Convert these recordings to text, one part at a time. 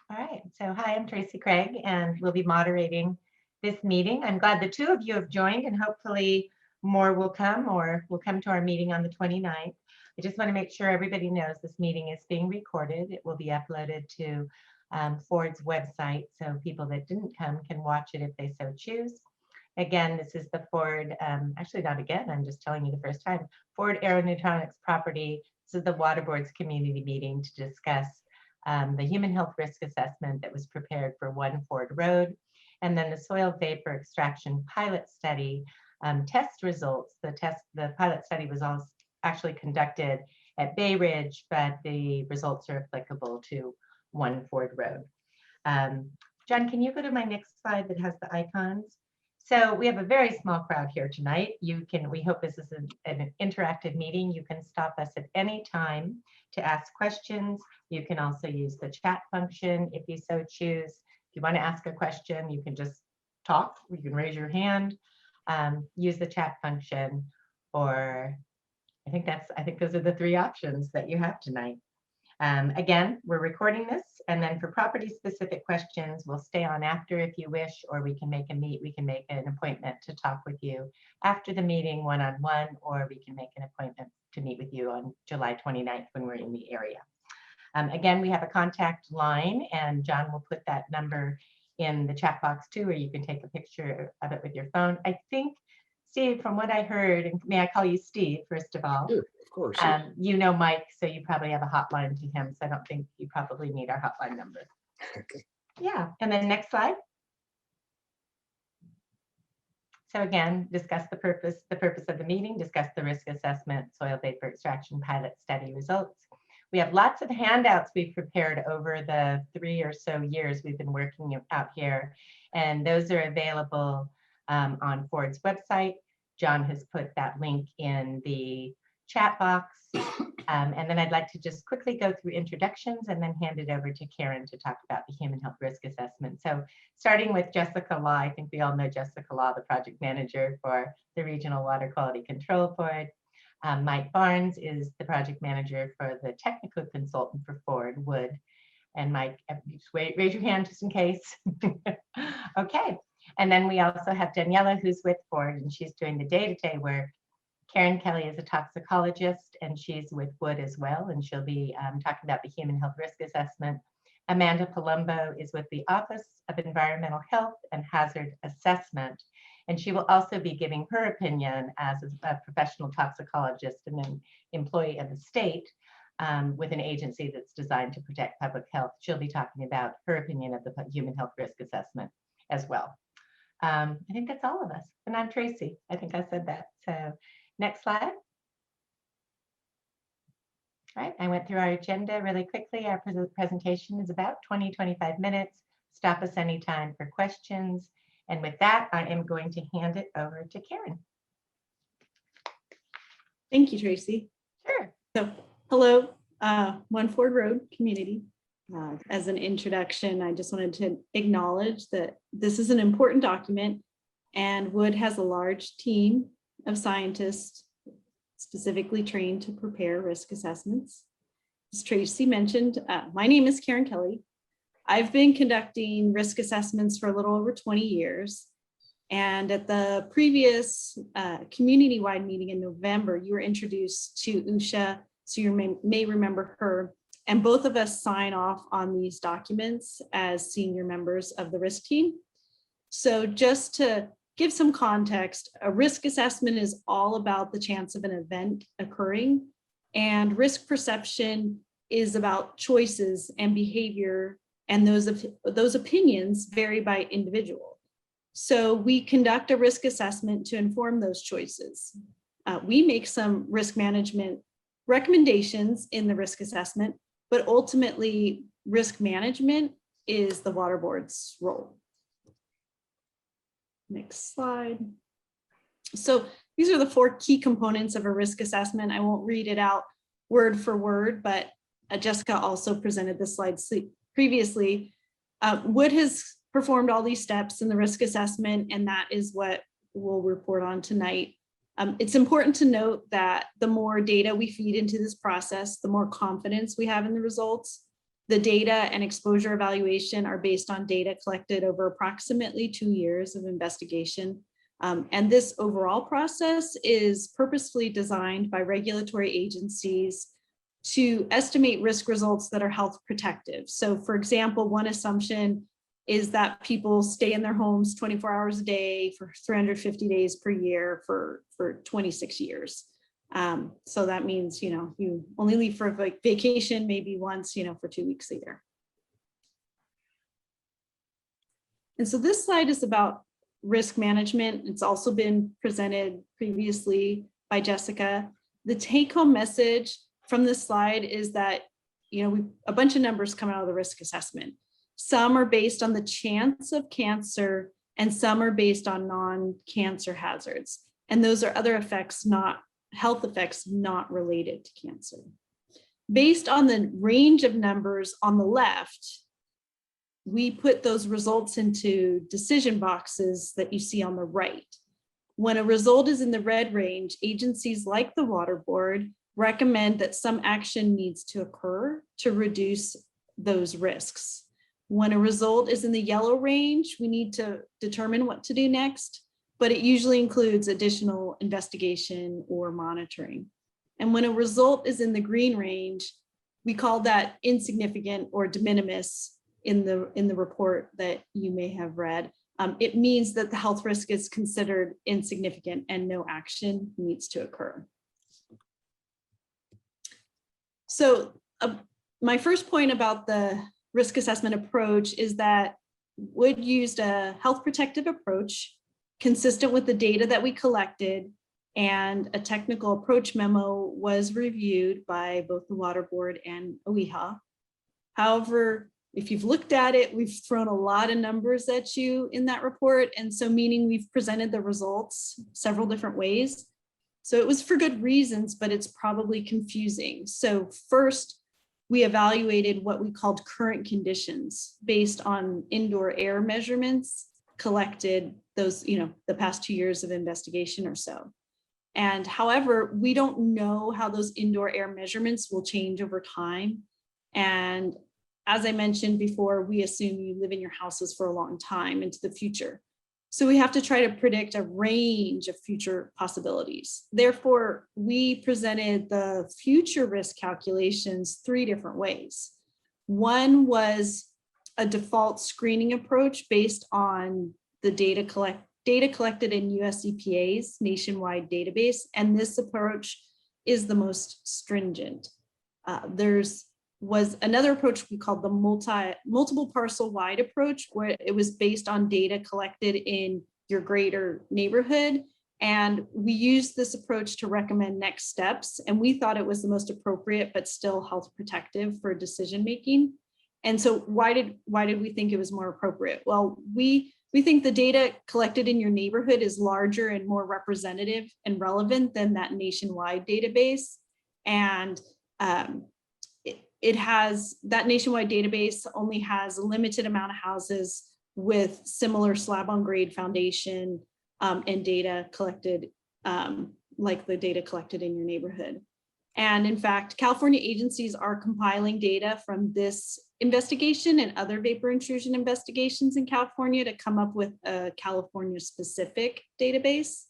All right, so hi, I'm Tracy Craig, and we'll be moderating this meeting. I'm glad the two of you have joined, and hopefully more will come or will come to our meeting on the 29th. I just want to make sure everybody knows this meeting is being recorded. It will be uploaded to Ford's website, so people that didn't come can watch it if they so choose. Again, this is the Ford, actually not again, I'm just telling you the first time, Ford Aeronautics property. This is the Water Board's community meeting to discuss the human health risk assessment that was prepared for 1 Ford Road, and then the soil vapor extraction pilot study test results. The pilot study was also actually conducted at Bayridge, but the results are applicable to 1 Ford Road. John, can you go to my next slide that has the icons? So we have a very small crowd here tonight. We hope this is an interactive meeting. You can stop us at any time to ask questions. You can also use the chat function if you so choose. If you want to ask a question, you can just talk. You can raise your hand, use the chat function, or I think those are the 3 options that you have tonight. Again, we're recording this, and then for property specific questions, we'll stay on after if you wish, or we can make an appointment to talk with you after the meeting one-on-one, or we can make an appointment to meet with you on July 29th when we're in the area. Again, we have a contact line, and John will put that number in the chat box too, or you can take a picture of it with your phone. I think, Steve, from what I heard, and may I call you Steve, first of all? Sure, of course. You know Mike, so you probably have a hotline to him, so I don't think you probably need our hotline number. Okay. Yeah, and then next slide. So again, discuss the purpose of the meeting, discuss the risk assessment, soil vapor extraction pilot study results. We have lots of handouts we've prepared over the 3 or so years we've been working out here, and those are available on Ford's website. John has put that link in the chat box. And then I'd like to just quickly go through introductions and then hand it over to Karen to talk about the human health risk assessment. So starting with Jessica Law, I think we all know Jessica Law, the project manager for the Regional Water Quality Control Board. Mike Barnes is the project manager for the technical consultant for Ford Wood. And Mike, just raise your hand just in case. Okay. And then we also have Daniela, who's with Ford, and she's doing the day-to-day work. Karen Kelly is a toxicologist, and she's with Wood as well, and she'll be talking about the human health risk assessment. Amanda Palumbo is with the Office of Environmental Health and Hazard Assessment, and she will also be giving her opinion as a professional toxicologist and an employee of the state with an agency that's designed to protect public health. She'll be talking about her opinion of the human health risk assessment as well. I think that's all of us. And I'm Tracy. I think I said that. So next slide. All right, I went through our agenda really quickly. Our presentation is about 20-25 minutes. Stop us anytime for questions. And with that, I am going to hand it over to Karen. Thank you, Tracy. Sure. So, hello, 1 Ford Road community. As an introduction, I just wanted to acknowledge that this is an important document, and Wood has a large team of scientists specifically trained to prepare risk assessments. As Tracy mentioned, my name is Karen Kelly. I've been conducting risk assessments for a little over 20 years. And at the previous community-wide meeting in November, you were introduced to Usha, so you may remember her. And both of us sign off on these documents as senior members of the risk team. So just to give some context, a risk assessment is all about the chance of an event occurring, and risk perception is about choices and behavior, and those opinions vary by individual. So we conduct a risk assessment to inform those choices. We make some risk management recommendations in the risk assessment, but ultimately risk management is the water board's role. Next slide. So these are the 4 key components of a risk assessment. I won't read it out word for word, but Jessica also presented this slide previously. Wood has performed all these steps in the risk assessment, and that is what we'll report on tonight. It's important to note that the more data we feed into this process, the more confidence we have in the results. The data and exposure evaluation are based on data collected over approximately 2 years of investigation. And this overall process is purposefully designed by regulatory agencies to estimate risk results that are health protective. So for example, one assumption is that people stay in their homes 24 hours a day for 350 days per year for 26 years. So that means, you only leave for vacation maybe once, for 2 weeks a year. And so this slide is about risk management. It's also been presented previously by Jessica. The take-home message from this slide is that, a bunch of numbers come out of the risk assessment. Some are based on the chance of cancer, and some are based on non-cancer hazards. And those are other effects, health effects not related to cancer. Based on the range of numbers on the left, we put those results into decision boxes that you see on the right. When a result is in the red range, agencies like the Water Board recommend that some action needs to occur to reduce those risks. When a result is in the yellow range, we need to determine what to do next, but it usually includes additional investigation or monitoring. And when a result is in the green range, we call that insignificant or de minimis in the report that you may have read. It means that the health risk is considered insignificant and no action needs to occur. So my first point about the risk assessment approach is that Wood used a health protective approach consistent with the data that we collected, and a technical approach memo was reviewed by both the Water Board and OEHA. However, if you've looked at it, we've thrown a lot of numbers at you in that report, and so meaning we've presented the results several different ways. So it was for good reasons, but it's probably confusing. So first, we evaluated what we called current conditions based on indoor air measurements collected those, the past 2 years of investigation or so. And however, we don't know how those indoor air measurements will change over time. And as I mentioned before, we assume you live in your houses for a long time into the future. So we have to try to predict a range of future possibilities. Therefore, we presented the future risk calculations 3 different ways. One was a default screening approach based on the data collected in US EPA's nationwide database, and this approach is the most stringent. Was another approach we called the multiple parcel wide approach, where it was based on data collected in your greater neighborhood. And we used this approach to recommend next steps. And we thought it was the most appropriate, but still health protective for decision making. And so why did we think it was more appropriate? Well, we think the data collected in your neighborhood is larger and more representative and relevant than that nationwide database. And that nationwide database only has a limited amount of houses with similar slab on grade foundation and data collected like the data collected in your neighborhood. And in fact, California agencies are compiling data from this investigation and other vapor intrusion investigations in California to come up with a California specific database.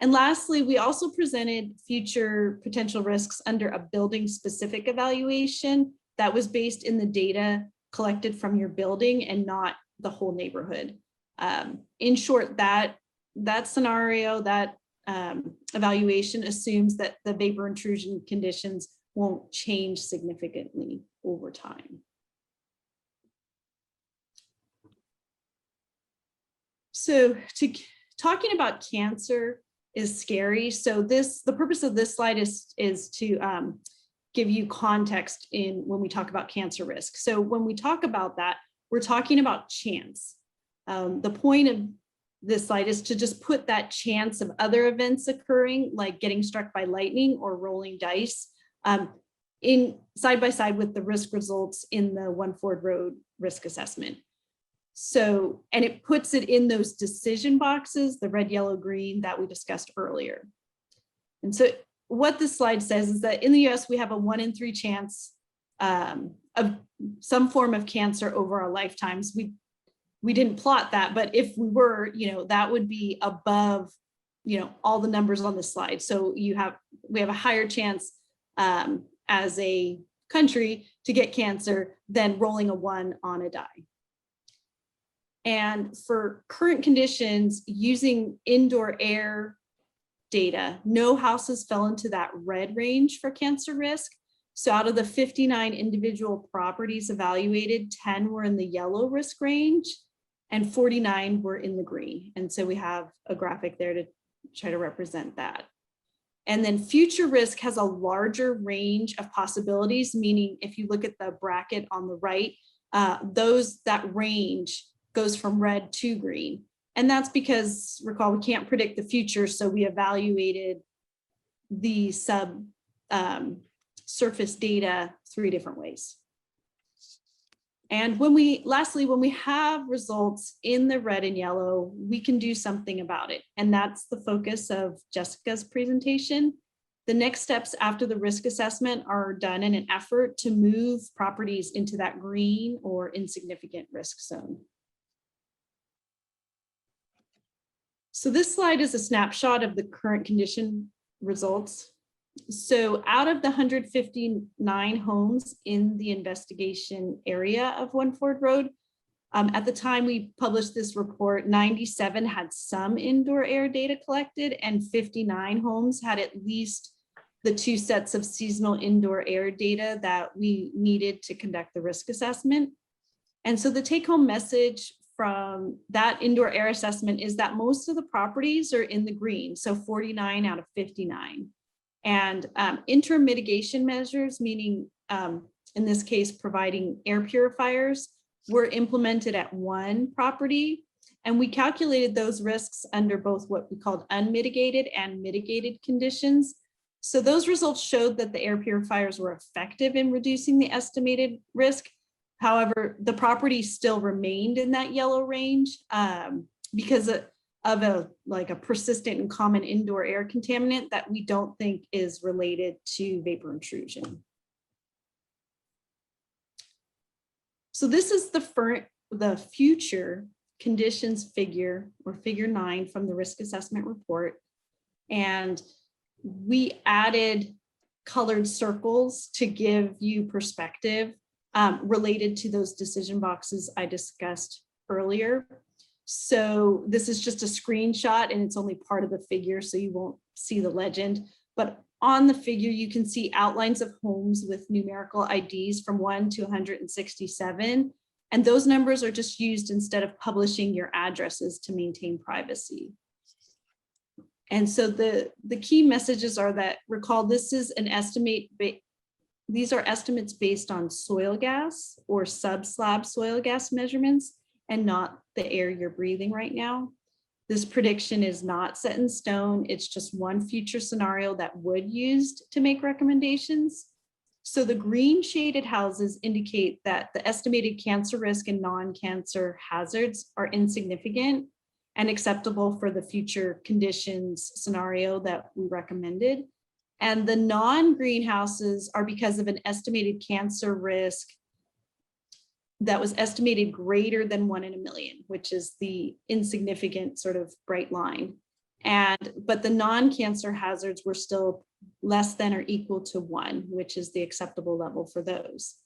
And lastly, we also presented future potential risks under a building specific evaluation that was based in the data collected from your building and not the whole neighborhood. In short, that scenario, that evaluation assumes that the vapor intrusion conditions won't change significantly over time. So talking about cancer is scary. So the purpose of this slide is to give you context when we talk about cancer risk. So when we talk about that, we're talking about chance. The point of this slide is to just put that chance of other events occurring, like getting struck by lightning or rolling dice, in side by side with the risk results in the One Ford Road risk assessment. So, and it puts it in those decision boxes, the red, yellow, green that we discussed earlier. And so what this slide says is that in the US, we have a 1 in 3 chance of some form of cancer over our lifetimes. We didn't plot that, but if we were, that would be above, all the numbers on the slide. So we have a higher chance as a country to get cancer than rolling a 1 on a die. And for current conditions, using indoor air data, no houses fell into that red range for cancer risk. So out of the 59 individual properties evaluated, 10 were in the yellow risk range and 49 were in the green. And so we have a graphic there to try to represent that. And then future risk has a larger range of possibilities, meaning if you look at the bracket on the right, that range goes from red to green. And that's because, recall, we can't predict the future, so we evaluated the surface data 3 different ways. And lastly, when we have results in the red and yellow, we can do something about it. And that's the focus of Jessica's presentation. The next steps after the risk assessment are done in an effort to move properties into that green or insignificant risk zone. So this slide is a snapshot of the current condition results. So out of the 159 homes in the investigation area of One Ford Road, at the time we published this report, 97 had some indoor air data collected and 59 homes had at least the 2 sets of seasonal indoor air data that we needed to conduct the risk assessment. And so the take-home message from that indoor air assessment is that most of the properties are in the green, so 49 out of 59. And interim mitigation measures, meaning in this case, providing air purifiers, were implemented at 1 property. And we calculated those risks under both what we called unmitigated and mitigated conditions. So those results showed that the air purifiers were effective in reducing the estimated risk. However, the property still remained in that yellow range because of a persistent and common indoor air contaminant that we don't think is related to vapor intrusion. So this is the future conditions figure, or figure 9 from the risk assessment report. And we added colored circles to give you perspective related to those decision boxes I discussed earlier. So this is just a screenshot and it's only part of the figure, so you won't see the legend. But on the figure, you can see outlines of homes with numerical IDs from 1 to 167. And those numbers are just used instead of publishing your addresses to maintain privacy. And so the key messages are that, recall, this is an estimate. These are estimates based on soil gas or sub-slab soil gas measurements and not the air you're breathing right now. This prediction is not set in stone. It's just one future scenario that Wood used to make recommendations. So the green shaded houses indicate that the estimated cancer risk and non-cancer hazards are insignificant and acceptable for the future conditions scenario that we recommended. And the non-greenhouses are because of an estimated cancer risk that was estimated greater than 1 in a million, which is the insignificant sort of bright line. But the non-cancer hazards were still less than or equal to 1, which is the acceptable level for those.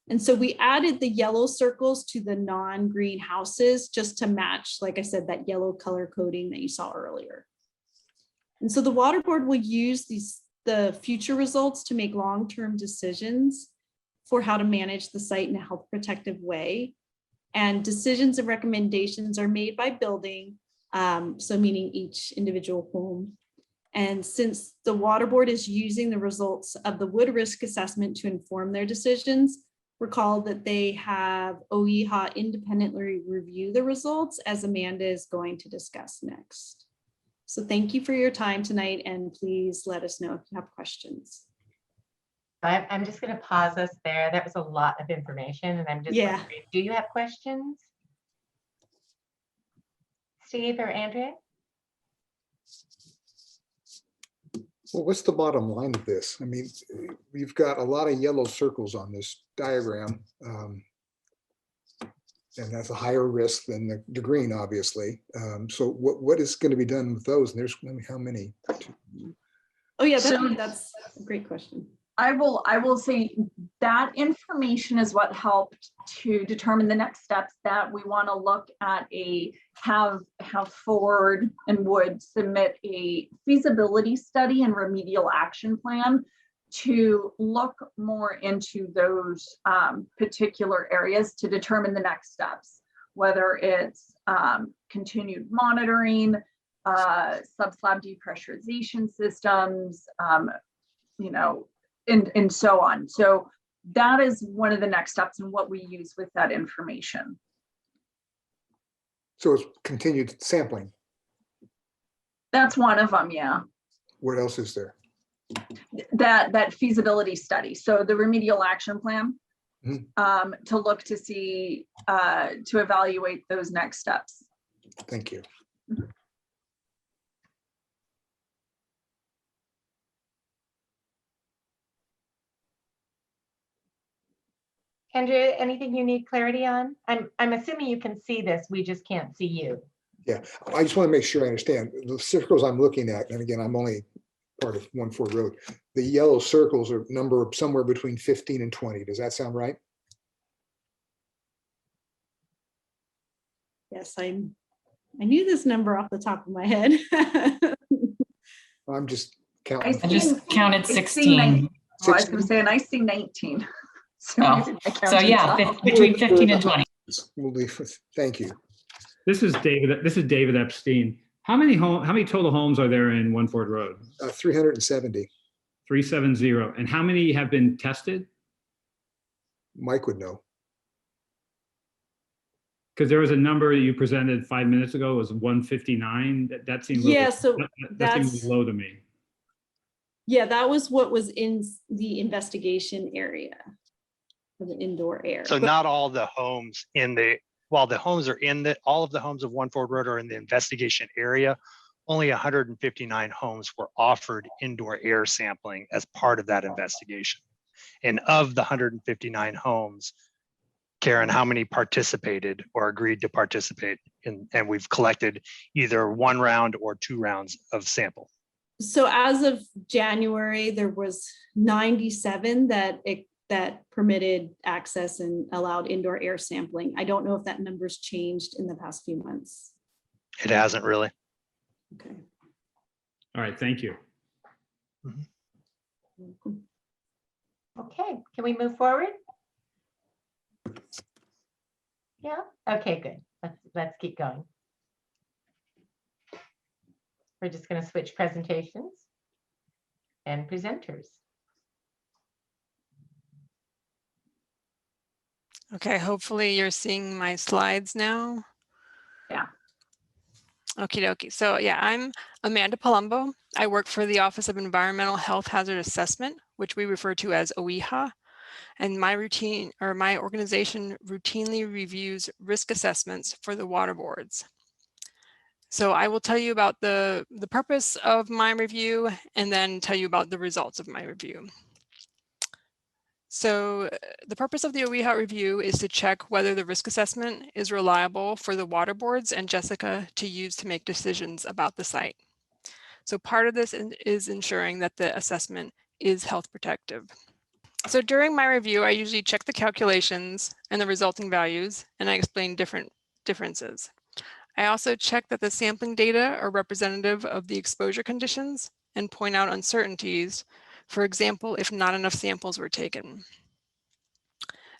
And so we added the yellow circles to the non-greenhouses just to match, like I said, that yellow color coding that you saw earlier. And so the water board will use the future results to make long-term decisions for how to manage the site in a health protective way. And decisions and recommendations are made by building, so meaning each individual home. And since the water board is using the results of the Wood risk assessment to inform their decisions, recall that they have OEHA independently review the results, as Amanda is going to discuss next. So thank you for your time tonight, and please let us know if you have questions. I'm just going to pause us there. That was a lot of information, and I'm just wondering, do you have questions? Steve or Andrea? Well, what's the bottom line of this? I mean, you've got a lot of yellow circles on this diagram. And that's a higher risk than the green, obviously. So what is going to be done with those? And there's how many? Oh yeah, So- that's a great question. I will say that information is what helped to determine the next steps that we want to look at have Ford and Wood submit a feasibility study and remedial action plan to look more into those particular areas to determine the next steps, whether it's continued monitoring, subslab depressurization systems, and so on. So that is one of the next steps and what we use with that information. So it's continued sampling. That's one of them, yeah. What else is there? That feasibility study. So the remedial action plan to look to see, to evaluate those next steps. Thank you. Andrea, anything you need clarity on? I'm assuming you can see this, we just can't see you. Yeah, I just want to make sure I understand. The circles I'm looking at, and again, I'm only part of 1 Ford Road. The yellow circles are number somewhere between 15 and 20. Does that sound right? Yes, I knew this number off the top of my head. I'm just counting. I just counted I see 16. I was going to say, and I see 19. So, Oh, maybe my So yeah, counting's off. between 15 and 20. We'll leave with, thank you. This is David Epstein. How many total homes are there in 1 Ford Road? 370. 370. And how many have been tested? Mike would know. Because there was a number that you presented 5 minutes ago, it was 159. That seemed Yeah, so that seemed that's low to me. yeah, that was what was in the investigation area for the indoor air. So not all the homes while the homes are all of the homes of 1 Ford Road are in the investigation area, only 159 homes were offered indoor air sampling as part of that investigation. And of the 159 homes, Karen, how many participated or agreed to participate in, and we've collected either 1 round or 2 rounds of sample? So as of January, there was 97 that permitted access and allowed indoor air sampling. I don't know if that number's changed in the past few months. It hasn't really. Okay. All right, thank you. Welcome. Okay, can we move forward? Yeah, okay, good. Let's keep going. We're just going to switch presentations and presenters. Okay, hopefully you're seeing my slides now. Yeah. Okie dokie. So yeah, I'm Amanda Palumbo. I work for the Office of Environmental Health Hazard Assessment, which we refer to as OEHA. And my organization routinely reviews risk assessments for the water boards. So I will tell you about the purpose of my review and then tell you about the results of my review. So the purpose of the OEHA review is to check whether the risk assessment is reliable for the water boards and Jessica to use to make decisions about the site. So part of this is ensuring that the assessment is health protective. So during my review, I usually check the calculations and the resulting values, and I explain differences. I also check that the sampling data are representative of the exposure conditions and point out uncertainties. For example, if not enough samples were taken.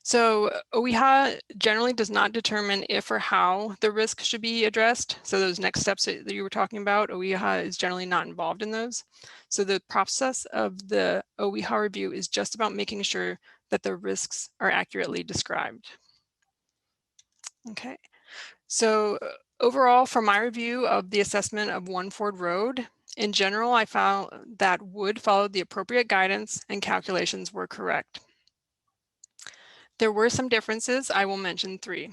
So OEHA generally does not determine if or how the risk should be addressed. So those next steps that you were talking about, OEHA is generally not involved in those. So the process of the OEHA review is just about making sure that the risks are accurately described. Okay, so overall, for my review of the assessment of 1 Ford Road, in general, I found that Wood followed the appropriate guidance and calculations were correct. There were some differences. I will mention 3.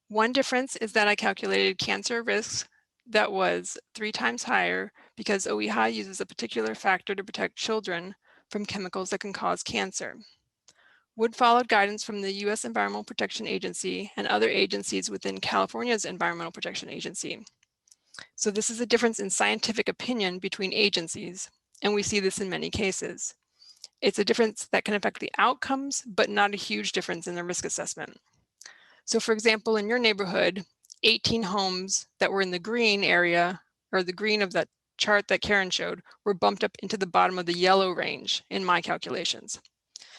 One difference is that I calculated cancer risks that was 3 times higher because OEHI uses a particular factor to protect children from chemicals that can cause cancer. Wood followed guidance from the U.S. Environmental Protection Agency and other agencies within California's Environmental Protection Agency. So this is a difference in scientific opinion between agencies, and we see this in many cases. It's a difference that can affect the outcomes, but not a huge difference in the risk assessment. So for example, in your neighborhood, 18 homes that were in the green area, or the green of that chart that Karen showed, were bumped up into the bottom of the yellow range in my calculations.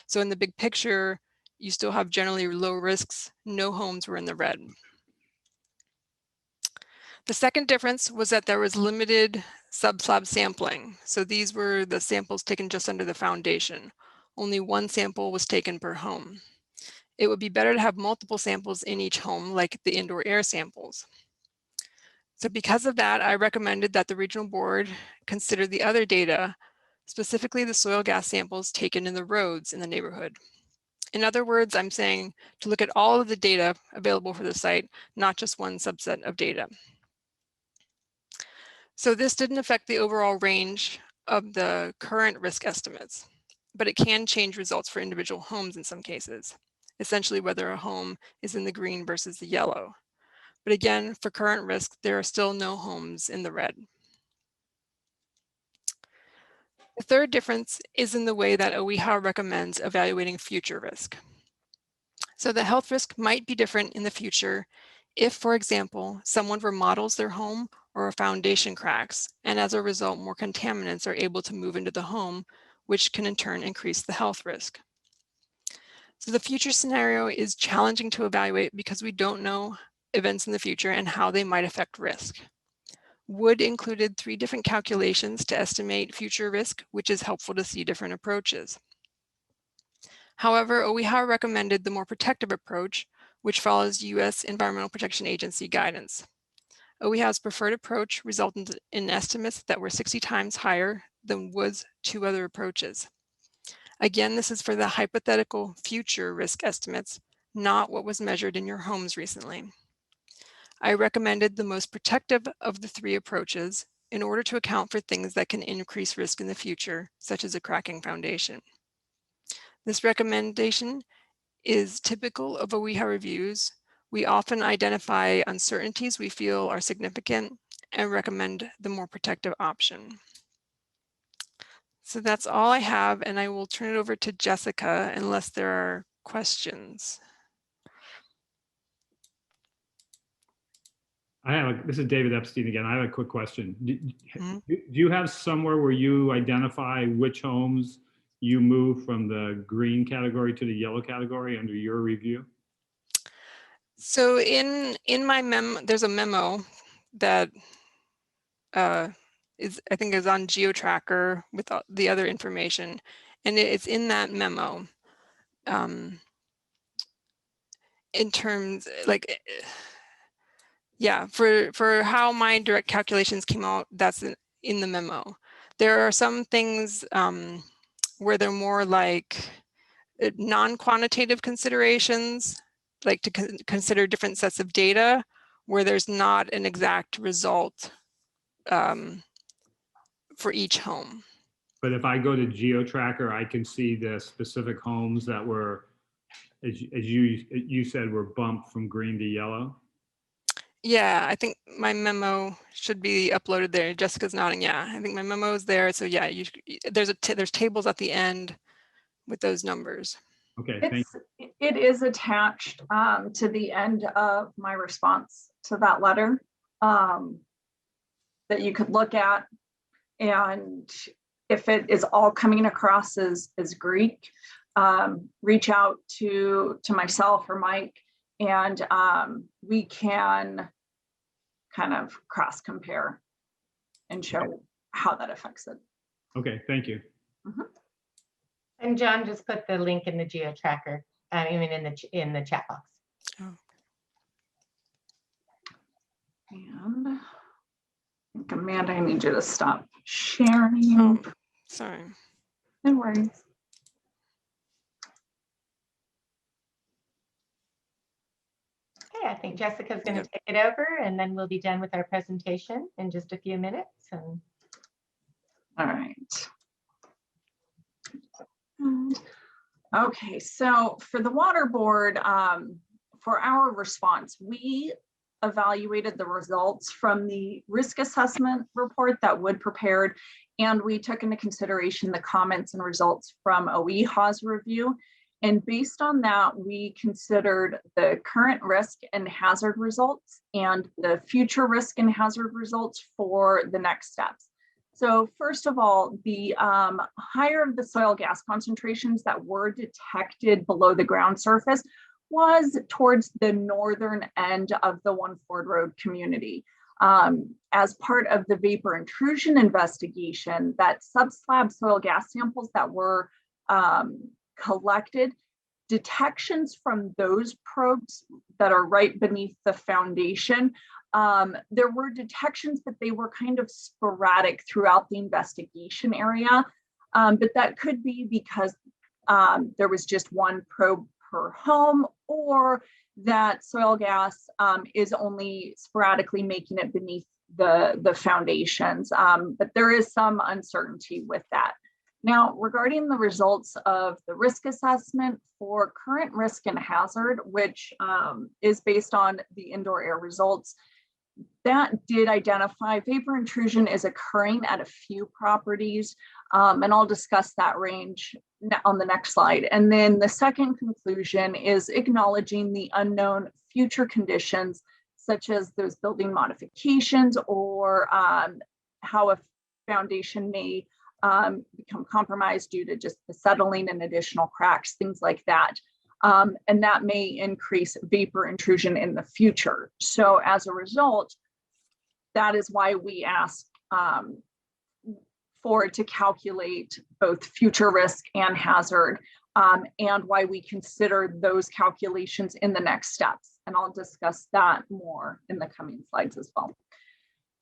So in the big picture, you still have generally low risks. No homes were in the red. The second difference was that there was limited sub-slab sampling. So these were the samples taken just under the foundation. Only one sample was taken per home. It would be better to have multiple samples in each home, like the indoor air samples. So because of that, I recommended that the regional board consider the other data, specifically the soil gas samples taken in the roads in the neighborhood. In other words, I'm saying to look at all of the data available for the site, not just one subset of data. So this didn't affect the overall range of the current risk estimates, but it can change results for individual homes in some cases, essentially whether a home is in the green versus the yellow. But again, for current risk, there are still no homes in the red. The third difference is in the way that OEHA recommends evaluating future risk. So the health risk might be different in the future if, for example, someone remodels their home or a foundation cracks, and as a result, more contaminants are able to move into the home, which can in turn increase the health risk. So the future scenario is challenging to evaluate because we don't know events in the future and how they might affect risk. Wood included 3 different calculations to estimate future risk, which is helpful to see different approaches. However, OEHA recommended the more protective approach, which follows U.S. Environmental Protection Agency guidance. OEHA's preferred approach resulted in estimates that were 60 times higher than Wood's 2 other approaches. Again, this is for the hypothetical future risk estimates, not what was measured in your homes recently. I recommended the most protective of the 3 approaches in order to account for things that can increase risk in the future, such as a cracking foundation. This recommendation is typical of OEHA reviews. We often identify uncertainties we feel are significant and recommend the more protective option. So that's all I have, and I will turn it over to Jessica unless there are questions. This is David Epstein again. I have a quick question. Do you have somewhere where you identify which homes you move from the green category to the yellow category under your review? So in my memo, there's a memo that I think is on GeoTracker with the other information, and it's in that memo. In terms like, yeah, for how my direct calculations came out, that's in the memo. There are some things where they're more like non-quantitative considerations, like to consider different sets of data where there's not an exact result for each home. But if I go to GeoTracker, I can see the specific homes that were, as you said, were bumped from green to yellow. Yeah, I think my memo should be uploaded there. Jessica's nodding. Yeah, I think my memo is there. So yeah, there's tables at the end with those numbers. Okay, thank you. It is attached to the end of my response to that letter that you could look at. And if it is all coming across as Greek, reach out to myself or Mike, and we can kind of cross compare and show how that affects it. Okay, thank you. Mm-hmm. And John just put the link in the GeoTracker, I mean in the chat box. Oh. And I think, Amanda, I need you to stop sharing. Oh, sorry. No worries. Okay, I think Jessica's going to take it over, and then we'll be done with our presentation in just a few minutes. And All right. Okay, so for the water board, for our response, we evaluated the results from the risk assessment report that Wood prepared, and we took into consideration the comments and results from OEHA's review. And based on that, we considered the current risk and hazard results and the future risk and hazard results for the next steps. So first of all, the higher of the soil gas concentrations that were detected below the ground surface was towards the northern end of the One Ford Road community. As part of the vapor intrusion investigation, that subslab soil gas samples that were collected, detections from those probes that are right beneath the foundation, there were detections, but they were kind of sporadic throughout the investigation area. But that could be because there was just one probe per home, or that soil gas is only sporadically making it beneath the foundations. But there is some uncertainty with that. Now, regarding the results of the risk assessment for current risk and hazard, which is based on the indoor air results, that did identify vapor intrusion is occurring at a few properties, and I'll discuss that range on the next slide. And then the second conclusion is acknowledging the unknown future conditions, such as those building modifications or how a foundation may become compromised due to just the settling and additional cracks, things like that. And that may increase vapor intrusion in the future. So as a result, that is why we ask for it to calculate both future risk and hazard, and why we consider those calculations in the next steps. And I'll discuss that more in the coming slides as well.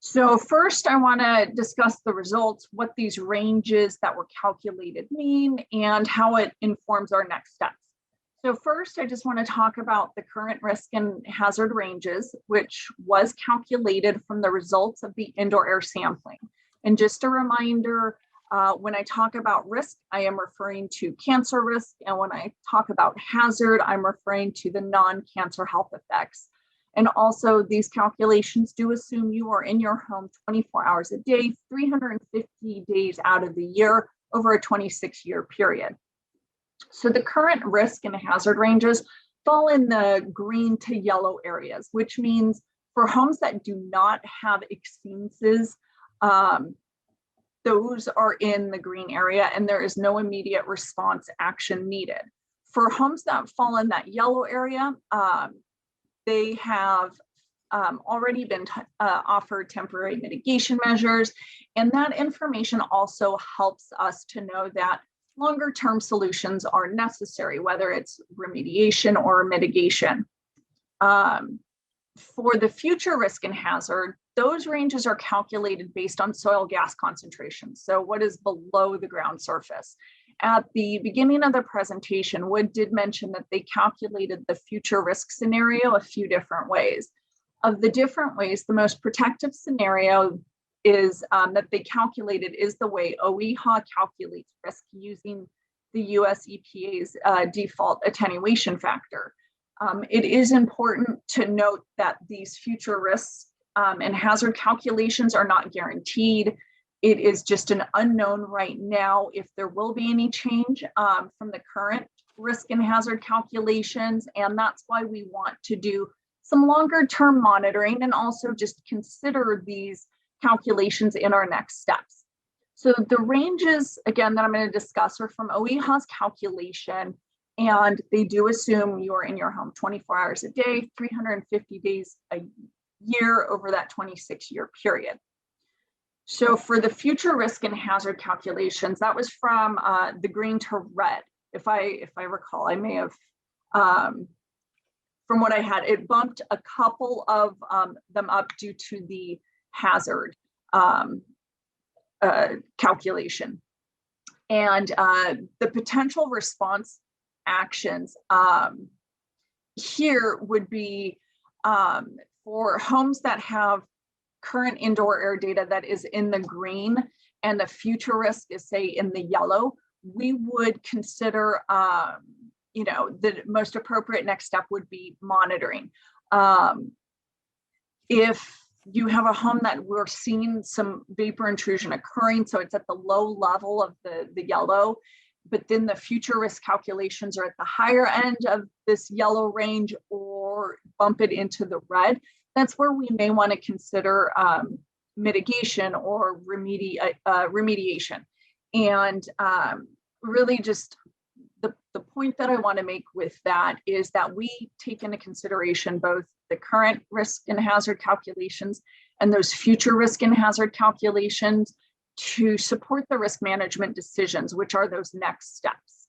So first, I want to discuss the results, what these ranges that were calculated mean, and how it informs our next steps. So first, I just want to talk about the current risk and hazard ranges, which was calculated from the results of the indoor air sampling. And just a reminder, when I talk about risk, I am referring to cancer risk. And when I talk about hazard, I'm referring to the non-cancer health effects. And also, these calculations do assume you are in your home 24 hours a day, 350 days out of the year over a 26-year period. So the current risk and hazard ranges fall in the green to yellow areas, which means for homes that do not have exceedances, those are in the green area and there is no immediate response action needed. For homes that fall in that yellow area, they have already been offered temporary mitigation measures, and that information also helps us to know that longer term solutions are necessary, whether it's remediation or mitigation. For the future risk and hazard, those ranges are calculated based on soil gas concentrations. So what is below the ground surface? At the beginning of the presentation, Wood did mention that they calculated the future risk scenario a few different ways. Of the different ways, the most protective scenario is that they calculated is the way OEHA calculates risk using the US EPA's default attenuation factor. It is important to note that these future risks and hazard calculations are not guaranteed. It is just an unknown right now if there will be any change from the current risk and hazard calculations. And that's why we want to do some longer term monitoring and also just consider these calculations in our next steps. So the ranges, again, that I'm going to discuss are from OEHA's calculation, and they do assume you are in your home 24 hours a day, 350 days a year over that 26-year period. So for the future risk and hazard calculations, that was from the green to red. If I recall, I may have, from what I had, it bumped a couple of them up due to the hazard calculation. And the potential response actions here would be for homes that have current indoor air data that is in the green and the future risk is say in the yellow, we would consider, the most appropriate next step would be monitoring. If you have a home that we're seeing some vapor intrusion occurring, so it's at the low level of the yellow, but then the future risk calculations are at the higher end of this yellow range or bump it into the red, that's where we may want to consider mitigation or remediation. And really just the point that I want to make with that is that we take into consideration both the current risk and hazard calculations and those future risk and hazard calculations to support the risk management decisions, which are those next steps.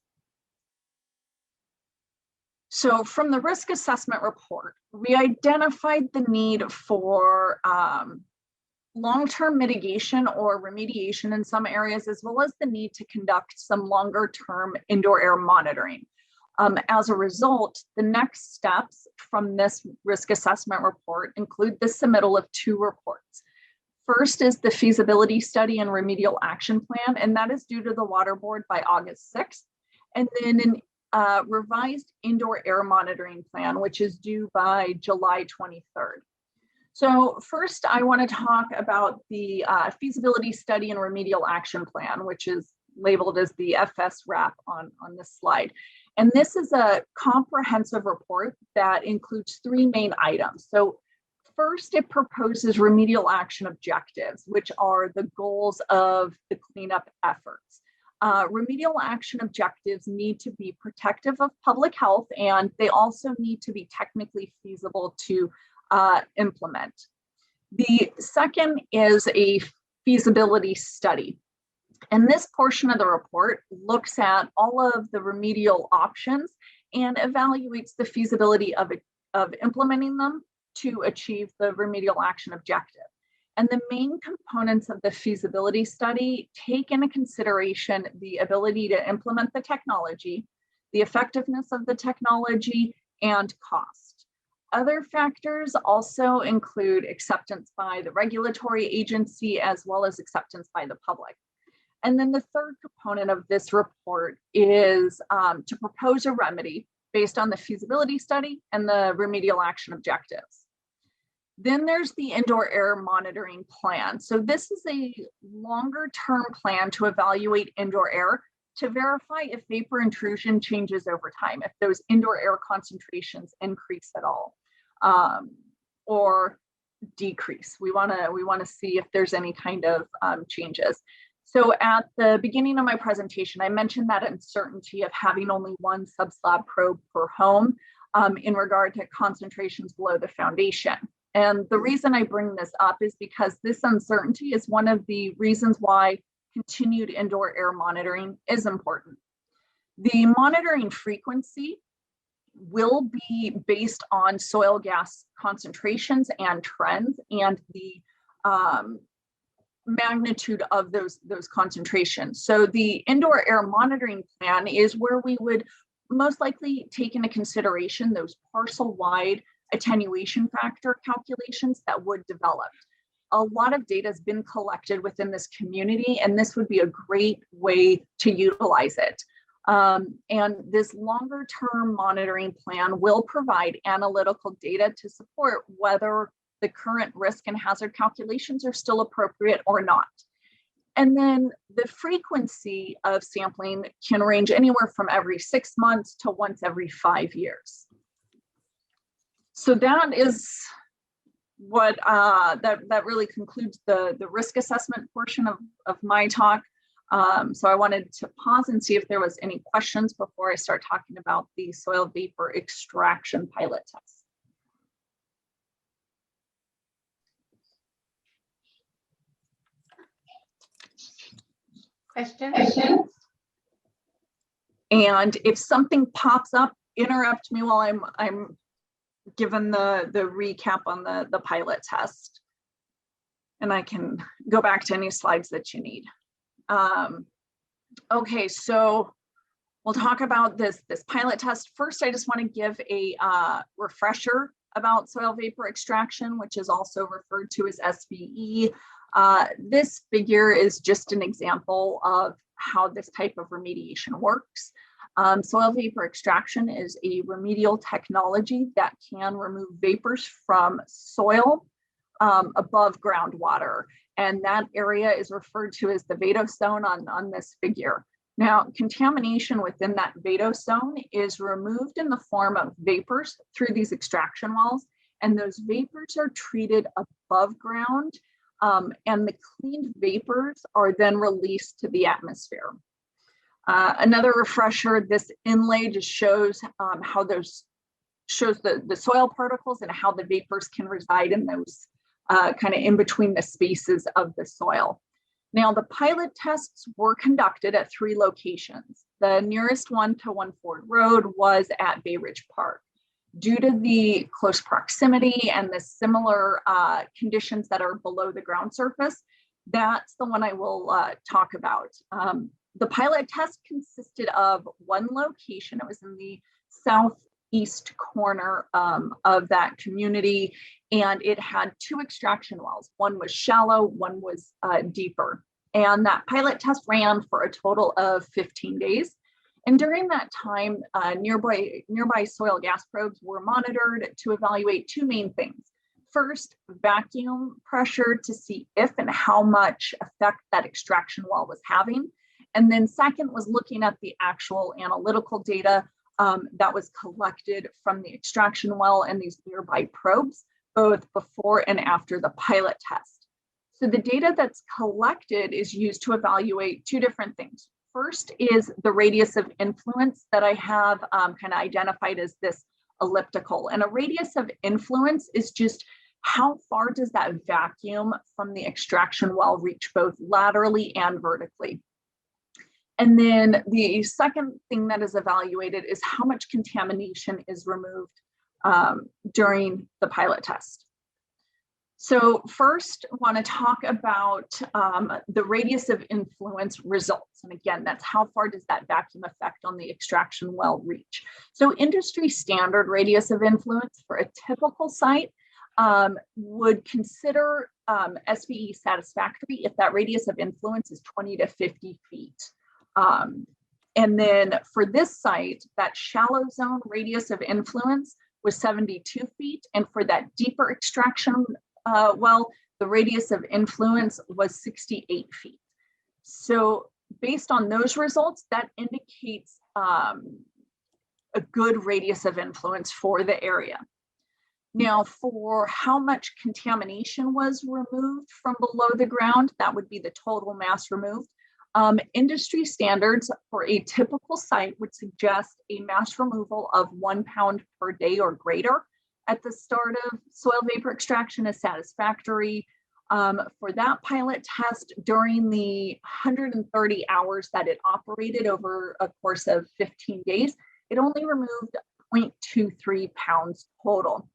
So from the risk assessment report, we identified the need for long-term mitigation or remediation in some areas, as well as the need to conduct some longer-term indoor air monitoring. As a result, the next steps from this risk assessment report include the submittal of 2 reports. First is the feasibility study and remedial action plan, and that is due to the Water Board by August 6th. And then an revised indoor air monitoring plan, which is due by July 23rd. So first, I want to talk about the feasibility study and remedial action plan, which is labeled as the FS wrap on this slide. And this is a comprehensive report that includes 3 main items. So first, it proposes remedial action objectives, which are the goals of the cleanup efforts. Remedial action objectives need to be protective of public health, and they also need to be technically feasible to implement. The second is a feasibility study. And this portion of the report looks at all of the remedial options and evaluates the feasibility of implementing them to achieve the remedial action objective. And the main components of the feasibility study take into consideration the ability to implement the technology, the effectiveness of the technology, and cost. Other factors also include acceptance by the regulatory agency as well as acceptance by the public. And then the third component of this report is to propose a remedy based on the feasibility study and the remedial action objectives. Then there's the indoor air monitoring plan. So this is a longer term plan to evaluate indoor air to verify if vapor intrusion changes over time, if those indoor air concentrations increase at all or decrease. We want to see if there's any kind of changes. So at the beginning of my presentation, I mentioned that uncertainty of having only 1 subslab probe per home in regard to concentrations below the foundation. And the reason I bring this up is because this uncertainty is one of the reasons why continued indoor air monitoring is important. The monitoring frequency will be based on soil gas concentrations and trends and the magnitude of those concentrations. So the indoor air monitoring plan is where we would most likely take into consideration those parcel-wide attenuation factor calculations that would develop. A lot of data has been collected within this community, and this would be a great way to utilize it. And this longer term monitoring plan will provide analytical data to support whether the current risk and hazard calculations are still appropriate or not. And then the frequency of sampling can range anywhere from every 6 months to once every 5 years. So that is what that really concludes the risk assessment portion of my talk. So I wanted to pause and see if there was any questions before I start talking about the soil vapor extraction pilot test. Questions? And if something pops up, interrupt me while I'm given the recap on the pilot test. And I can go back to any slides that you need. Okay, so we'll talk about this pilot test. First, I just want to give a refresher about soil vapor extraction, which is also referred to as SVE. This figure is just an example of how this type of remediation works. Soil vapor extraction is a remedial technology that can remove vapors from soil above groundwater. And that area is referred to as the vadose on this figure. Now, contamination within that vadose is removed in the form of vapors through these extraction wells, and those vapors are treated above ground, and the cleaned vapors are then released to the atmosphere. Another refresher, this inlay just shows how the soil particles and how the vapors can reside in those kind of in between the spaces of the soil. Now, the pilot tests were conducted at 3 locations. The nearest one to One Ford Road was at Bayridge Park. Due to the close proximity and the similar conditions that are below the ground surface, that's the one I will talk about. The pilot test consisted of 1 location. It was in the southeast corner of that community, and it had 2 extraction wells. One was shallow, one was deeper. And that pilot test ran for a total of 15 days. And during that time, nearby soil gas probes were monitored to evaluate 2 main things. First, vacuum pressure to see if and how much effect that extraction well was having. And then second was looking at the actual analytical data that was collected from the extraction well and these nearby probes, both before and after the pilot test. So the data that's collected is used to evaluate 2 different things. First is the radius of influence that I have kind of identified as this elliptical. And a radius of influence is just how far does that vacuum from the extraction well reach both laterally and vertically. And then the second thing that is evaluated is how much contamination is removed during the pilot test. So first, I want to talk about the radius of influence results. And again, that's how far does that vacuum effect on the extraction well reach. So industry standard radius of influence for a typical site would consider SVE satisfactory if that radius of influence is 20 to 50 feet. And then for this site, that shallow zone radius of influence was 72 feet. And for that deeper extraction well, the radius of influence was 68 feet. So based on those results, that indicates a good radius of influence for the area. Now, for how much contamination was removed from below the ground, that would be the total mass removed. Industry standards for a typical site would suggest a mass removal of 1 pound per day or greater. At the start of soil vapor extraction is satisfactory. For that pilot test, during the 130 hours that it operated over a course of 15 days, it only removed 0.23 pounds total.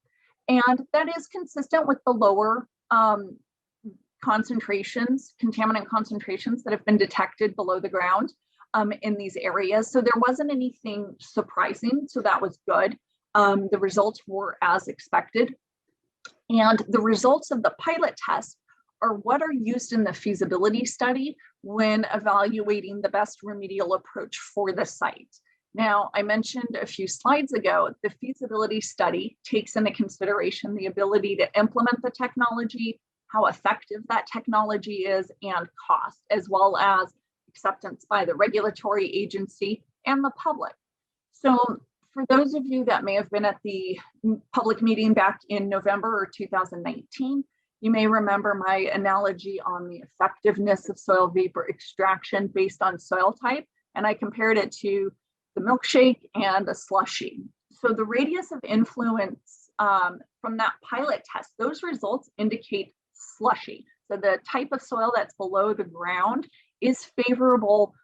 And that is consistent with the lower concentrations, contaminant concentrations that have been detected below the ground in these areas. So there wasn't anything surprising, so that was good. The results were as expected. And the results of the pilot test are what are used in the feasibility study when evaluating the best remedial approach for the site. Now, I mentioned a few slides ago, the feasibility study takes into consideration the ability to implement the technology, how effective that technology is, and cost, as well as acceptance by the regulatory agency and the public. So for those of you that may have been at the public meeting back in November of 2019, you may remember my analogy on the effectiveness of soil vapor extraction based on soil type, and I compared it to the milkshake and a slushie. So the radius of influence from that pilot test, those results indicate slushy. So the type of soil that's below the ground is favorable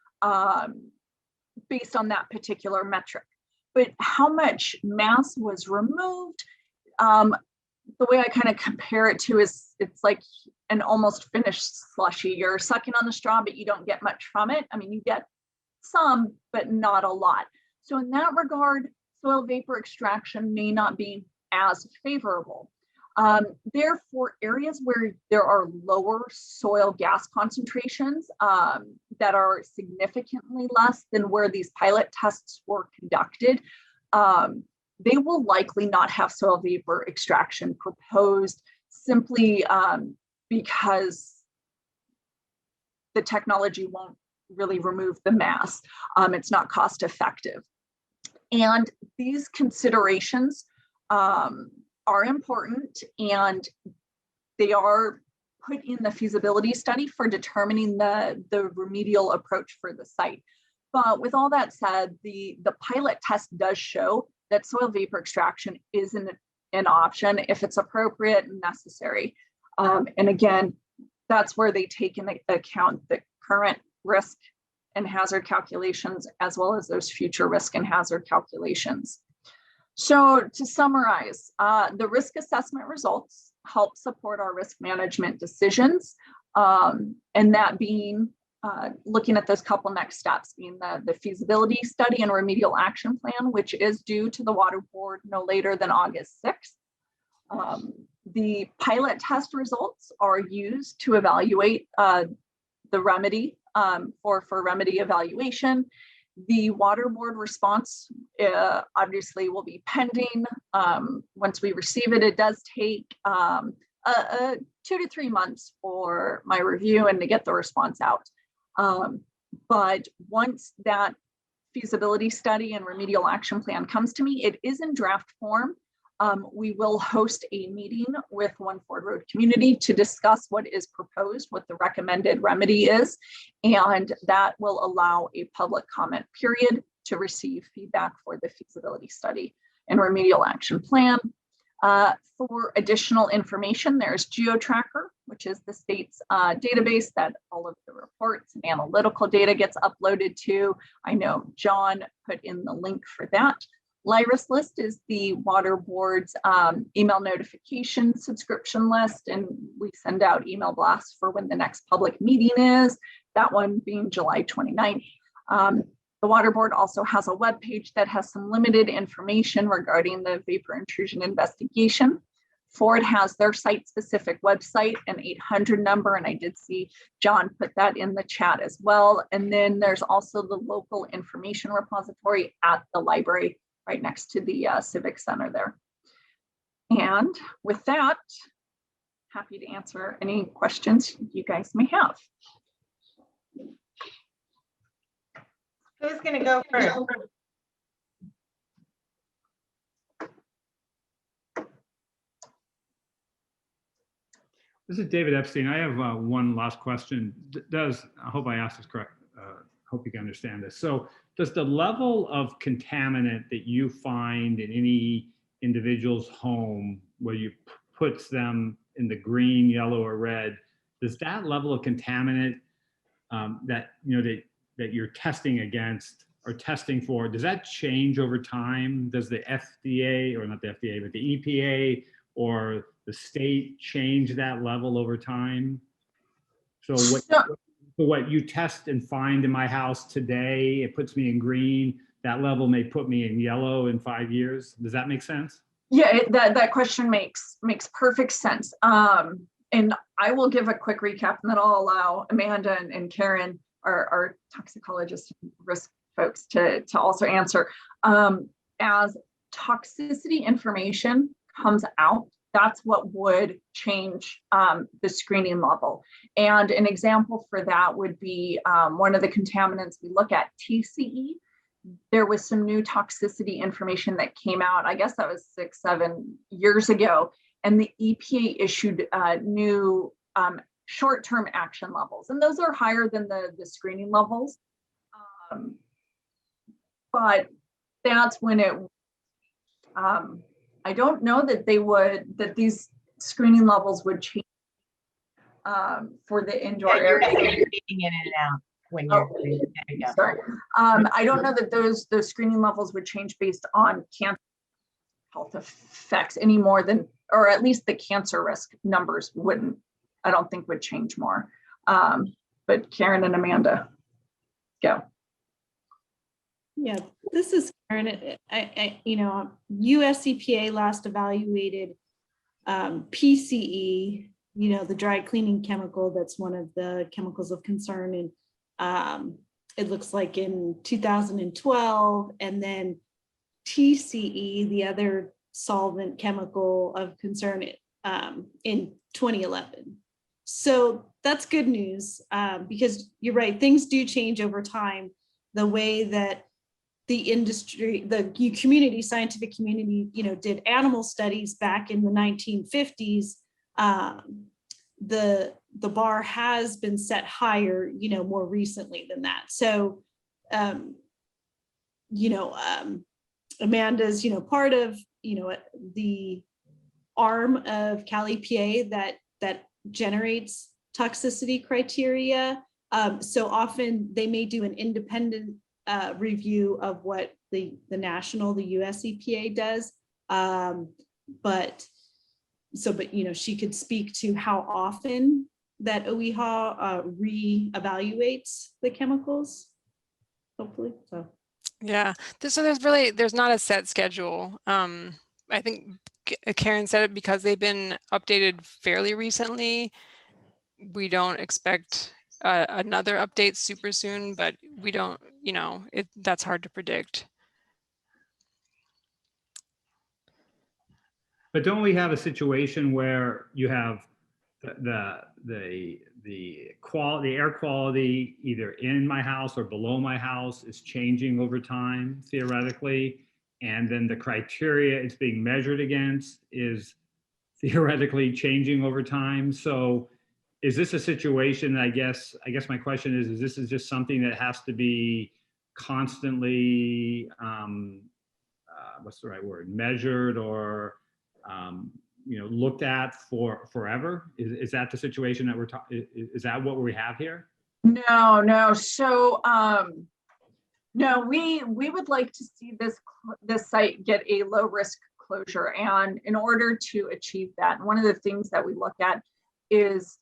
based on that particular metric. But how much mass was removed, the way I kind of compare it to is it's like an almost finished slushy. You're sucking on the straw, but you don't get much from it. I mean, you get some, but not a lot. So in that regard, soil vapor extraction may not be as favorable. Therefore, areas where there are lower soil gas concentrations that are significantly less than where these pilot tests were conducted, they will likely not have soil vapor extraction proposed, simply because the technology won't really remove the mass. It's not cost effective. And these considerations are important, and they are put in the feasibility study for determining the remedial approach for the site. But with all that said, the pilot test does show that soil vapor extraction is an option if it's appropriate and necessary. And again, that's where they take into account the current risk and hazard calculations, as well as those future risk and hazard calculations. So to summarize, the risk assessment results help support our risk management decisions, and that being looking at those couple next steps, being the feasibility study and remedial action plan, which is due to the Water Board no later than August 6th. The pilot test results are used to evaluate the remedy for remedy evaluation. The Water Board response obviously will be pending. Once we receive it, it does take 2 to 3 months for my review and to get the response out. But once that feasibility study and remedial action plan comes to me, it is in draft form. We will host a meeting with One Ford Road community to discuss what is proposed, what the recommended remedy is, and that will allow a public comment period to receive feedback for the feasibility study and remedial action plan. For additional information, there's GeoTracker, which is the state's database that all of the reports and analytical data gets uploaded to. I know John put in the link for that. LIRIS list is the Water Board's email notification subscription list, and we send out email blasts for when the next public meeting is, that one being July 29th. The Water Board also has a webpage that has some limited information regarding the vapor intrusion investigation. Ford has their site-specific website, an 800 number, and I did see John put that in the chat as well. And then there's also the local information repository at the library right next to the Civic Center there. And with that, happy to answer any questions you guys may have. Who's going to go first? This is David Epstein. I have one last question. I hope I asked this correct. Hope you can understand this. So does the level of contaminant that you find in any individual's home where you puts them in the green, yellow, or red, does that level of contaminant that you're testing against or testing for, does that change over time? Does the FDA, or not the FDA, but the EPA or the state change that level over time? So what you test and find in my house today, it puts me in green, that level may put me in yellow in 5 years. Does that make sense? Yeah, that question makes perfect sense. And I will give a quick recap, and then I'll allow Amanda and Karen, our toxicologist risk folks, to also answer. As toxicity information comes out, that's what would change the screening level. And an example for that would be one of the contaminants we look at, TCE. There was some new toxicity information that came out, I guess that was 6-7 years ago, and the EPA issued new short-term action levels, and those are higher than the screening levels. But that's when it, I don't know that these screening levels would change for the indoor You're area. being in and out when you're there you go. Sorry. I don't know that those screening levels would change based on cancer health effects any more than, or at least the cancer risk numbers wouldn't, I don't think would change more. But Karen and Amanda, go. Yeah, this is Karen. US EPA last evaluated PCE, the dry cleaning chemical, that's one of the chemicals of concern. And it looks like in 2012, and then TCE, the other solvent chemical of concern, in 2011. So that's good news, because you're right, things do change over time. The way that the industry, the community, scientific community, did animal studies back in the 1950s, the bar has been set higher, more recently than that. So, Amanda's, part of, the arm of Cal EPA that generates toxicity criteria. So often they may do an independent review of what the US EPA does. But she could speak to how often that OEHA re-evaluates the chemicals, hopefully. So Yeah, so there's not a set schedule. I think Karen said it, because they've been updated fairly recently. We don't expect another update super soon, but we don't, that's hard to predict. But don't we have a situation where you have the air quality either in my house or below my house is changing over time, theoretically, and then the criteria it's being measured against is theoretically changing over time? So is this a situation, I guess my question is this is just something that has to be constantly, what's the right word, measured or looked at for forever? Is that the situation that we're talking? Is that what we have here? No. So no, we would like to see this site get a low risk closure, and in order to achieve that, one of the things that we look at is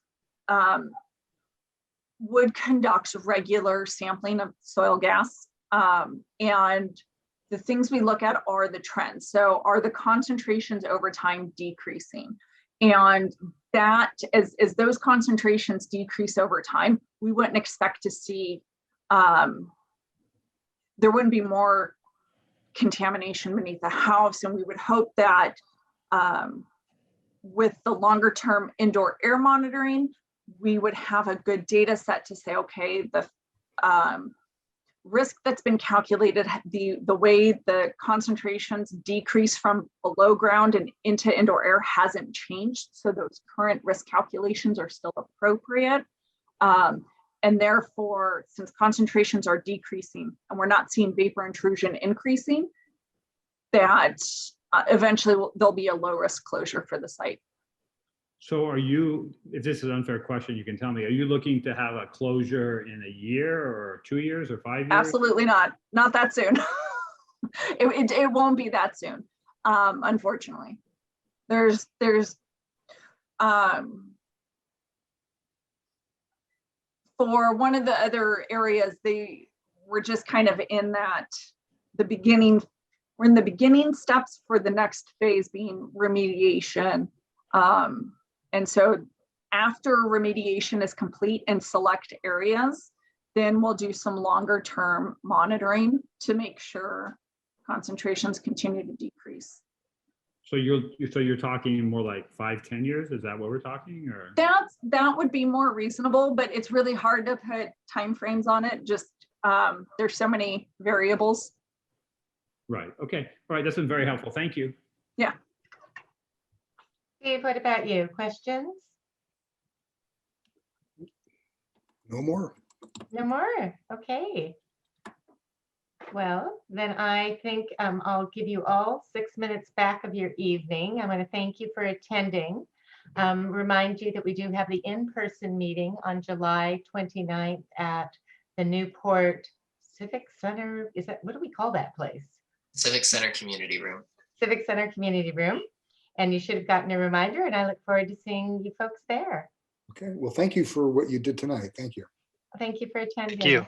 would conduct regular sampling of soil gas, and the things we look at are the trends. So are the concentrations over time decreasing? And that as those concentrations decrease over time, we wouldn't expect to see, there wouldn't be more contamination beneath the house. And we would hope that with the longer term indoor air monitoring, we would have a good data set to say, okay, the risk that's been calculated, the way the concentrations decrease from below ground and into indoor air hasn't changed. So those current risk calculations are still appropriate. And therefore, since concentrations are decreasing and we're not seeing vapor intrusion increasing, that eventually there'll be a low risk closure for the site. So are you, if this is an unfair question, you can tell me, are you looking to have a closure in a year or 2 years or 5 years? Absolutely not that soon. it won't be that soon, unfortunately. There's for one of the other areas, they were just kind of in that we're in the beginning steps for the next phase being remediation. And so after remediation is complete in select areas, then we'll do some longer term monitoring to make sure concentrations continue to decrease. So you're talking more like 5-10 years? Is that what we're talking? Or that would be more reasonable, but it's really hard to put timeframes on it. Just there's so many variables. Right. Okay. All right. That's been very helpful. Thank you. Yeah. Dave, what about you? Questions? No more. No more. Okay. Well, then I think I'll give you all 6 minutes back of your evening. I want to thank you for attending. Remind you that we do have the in-person meeting on July 29th at the Newport Civic Center. Is that, what do we call that place? Civic Center Community Room. Civic Center Community Room. And you should have gotten a reminder, and I look forward to seeing you folks there. Okay. Well, thank you for what you did tonight. Thank you. Thank you for attending. Thank you.